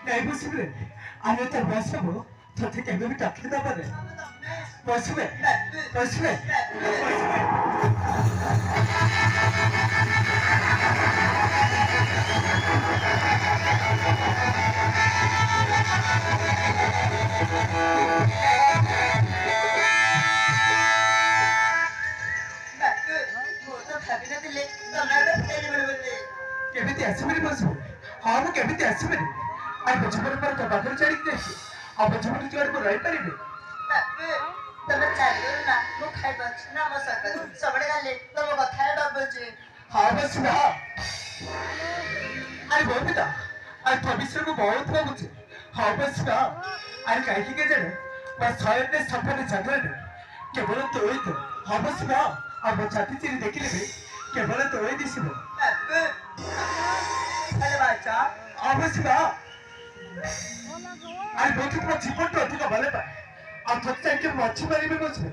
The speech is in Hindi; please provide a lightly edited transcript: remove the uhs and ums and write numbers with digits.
नहीं बसबे आने तो बसबो तो ठीक है भी टक्के दा पारे बसबे बसबे केमिति आसबे बसबे हां मु केमिति आसबे आ बचपन पर तो बाखर चढ़ी दे आ बचपन चढ़ को रही परिबे तमे चालू ना मु खाइ बछ ना म सक सबडे गाले तम कथा डबजे हां बसबे हां अरे बोबिता आज भविष्य को बहुत भागुचे हां बसबे अरे काहे के जणे बस छयते सफर जगले केवल तो होई तो हां बसबे आ छाती चिरी देखिले बे केवल तो होई दिसबे अरे बाचा अवश्य अरे बहुत जीवन तो अधिक भले पाए और थोड़ा के मच्छी मारी में बसबे